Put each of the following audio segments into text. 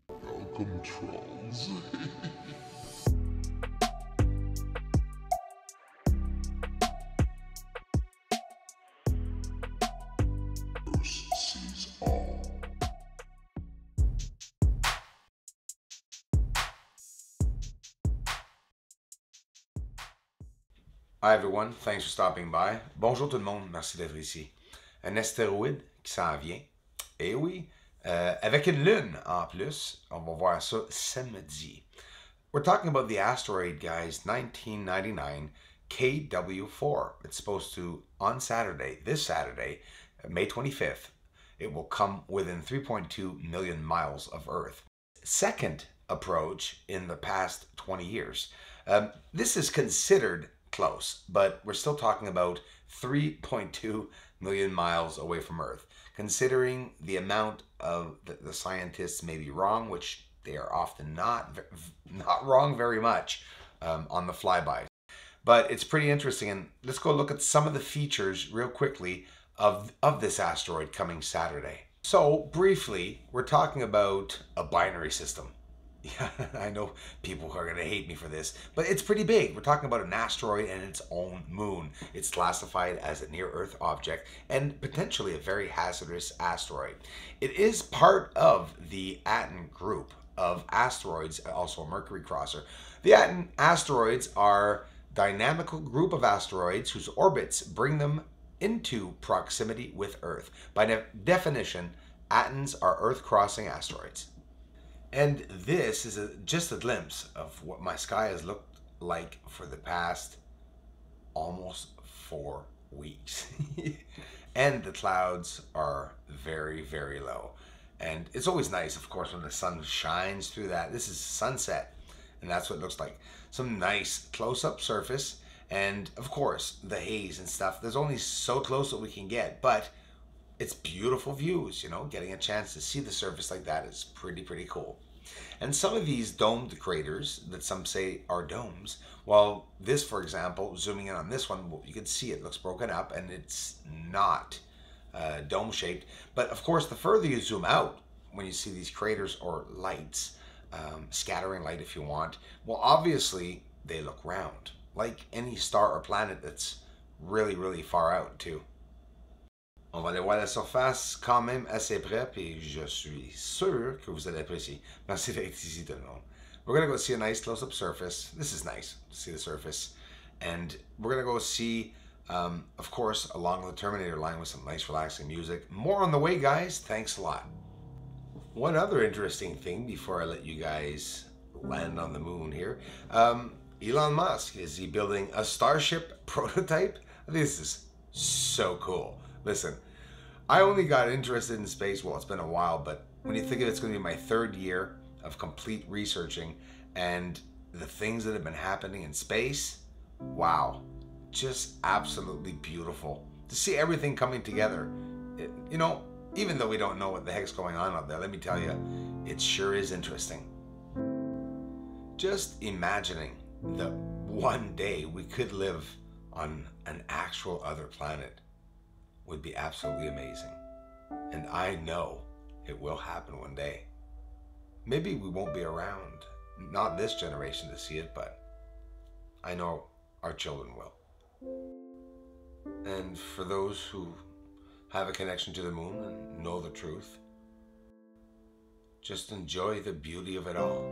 Welcome, trolls. First sees all. Hi everyone, thanks for stopping by. Bonjour tout le monde, merci d'être ici. Un astéroïde qui s'en vient. Et oui, avec une lune en plus. On va voir ça samedi. We're talking about the asteroid, guys, 1999 KW4. It's supposed to, on Saturday, this Saturday, May 25th, it will come within 3.2 million miles of Earth. Second approach in the past 20 years. This is considered close, but we're still talking about 3.2 million miles away from Earth. Considering the amount of the scientists may be wrong, which they are often not wrong very much on the flyby. But it's pretty interesting, and let's go look at some of the features real quickly of this asteroid coming Saturday. So briefly, we're talking about a binary system. Yeah, I know people are going to hate me for this, but it's pretty big. We're talking about an asteroid and its own moon. It's classified as a near-Earth object and potentially a very hazardous asteroid. It is part of the Aten group of asteroids, also a Mercury crosser. The Aten asteroids are a dynamical group of asteroids whose orbits bring them into proximity with Earth. By definition, Atens are Earth-crossing asteroids. And this is just a glimpse of what my sky has looked like for the past almost 4 weeks. And the clouds are very, very low. And it's always nice, of course, when the sun shines through that. This is sunset, and that's what it looks like. Some nice close-up surface, and of course, the haze and stuff. There's only so close that we can get, but it's beautiful views, you know. Getting a chance to see the surface like that is pretty cool. And some of these domed craters that some say are domes, well, this, for example, zooming in on this one, you can see it looks broken up and it's not dome shaped. But of course, the further you zoom out, when you see these craters or lights, scattering light if you want, well, obviously they look round, like any star or planet that's really far out too. On va aller voir la surface quand même assez près, puis je suis sûr que vous allez apprécier. Merci d'être ici tout le monde. We're going to go see a nice close-up surface. This is nice to see the surface. And we're going to go see, of course, along the Terminator line with some nice relaxing music. More on the way, guys. Thanks a lot. One other interesting thing before I let you guys land on the moon here. Elon Musk, is he building a Starship prototype? This is so cool. Listen, I only got interested in space, well, it's been a while, but when you think of it, it's going to be my 3rd year of complete researching, and the things that have been happening in space, wow, just absolutely beautiful. To see everything coming together, you know, even though we don't know what the heck's going on out there, let me tell you, it sure is interesting. Just imagining that one day we could live on an actual other planet would be absolutely amazing. And I know it will happen one day. Maybe we won't be around, not this generation to see it, but I know our children will. And for those who have a connection to the moon and know the truth, just enjoy the beauty of it all.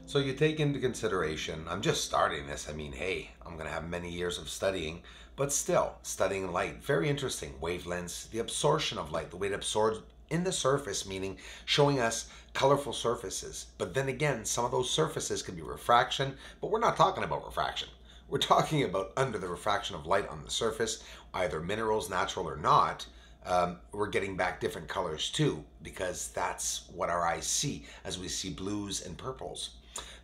So you take into consideration, I'm just starting this. I mean, hey, I'm going to have many years of studying, but still studying light. Very interesting. Wavelengths, the absorption of light, the way it absorbs in the surface, meaning showing us colorful surfaces. But then again, some of those surfaces can be refraction, but we're not talking about refraction. We're talking about under the refraction of light on the surface, either minerals, natural or not. We're getting back different colors too, because that's what our eyes see as we see blues and purples.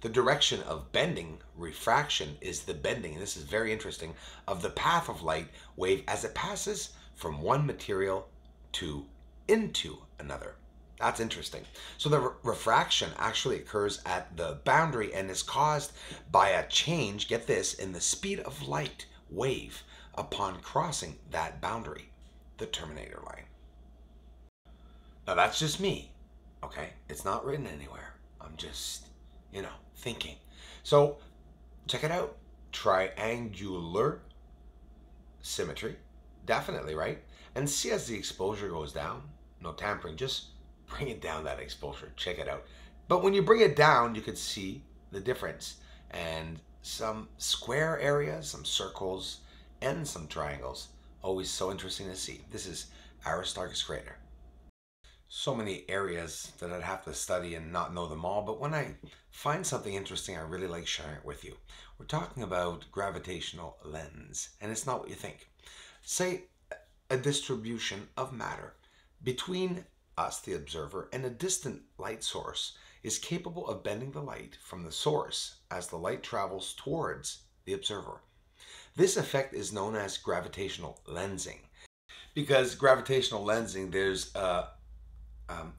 The direction of bending, refraction, is the bending, and this is very interesting, of the path of light wave as it passes from one material to into another. That's interesting. So the refraction actually occurs at the boundary and is caused by a change, get this, in the speed of light wave upon crossing that boundary, the terminator line. Now that's just me, okay? It's not written anywhere. I'm just, thinking. So check it out. Triangular symmetry, definitely, right? And see as the exposure goes down, no tampering, just bring it down, that exposure, check it out. But when you bring it down, you can see the difference, and some square areas, some circles, and some triangles. Always so interesting to see. This is Aristarchus crater. So many areas that I'd have to study and not know them all, but when I find something interesting, I really like sharing it with you. We're talking about gravitational lens, and it's not what you think. Say a distribution of matter between us, the observer, and a distant light source is capable of bending the light from the source as the light travels towards the observer. This effect is known as gravitational lensing. Because gravitational lensing, there's a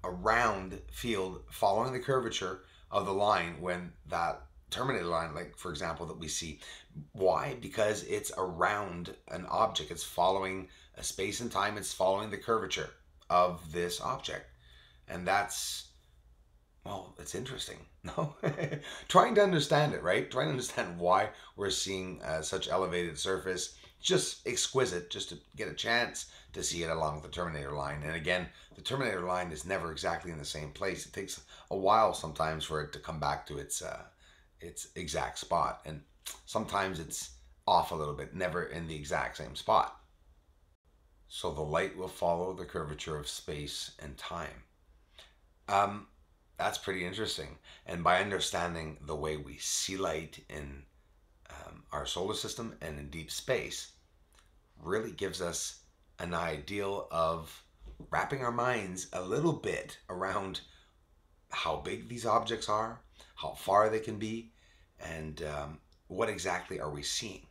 round field following the curvature of the line when that terminator line, like for example, that we see. Why? Because it's around an object. It's following a space and time. It's following the curvature of this object. And that's, well, it's interesting. No? Trying to understand it, right? Trying to understand why we're seeing such elevated surface. Just exquisite, just to get a chance to see it along the terminator line. And again, the terminator line is never exactly in the same place. It takes a while sometimes for it to come back to its exact spot. And sometimes it's off a little bit, never in the exact same spot. So the light will follow the curvature of space and time. That's pretty interesting. And by understanding the way we see light in our solar system and in deep space, really gives us an ideal of wrapping our minds a little bit around how big these objects are, how far they can be, and what exactly are we seeing.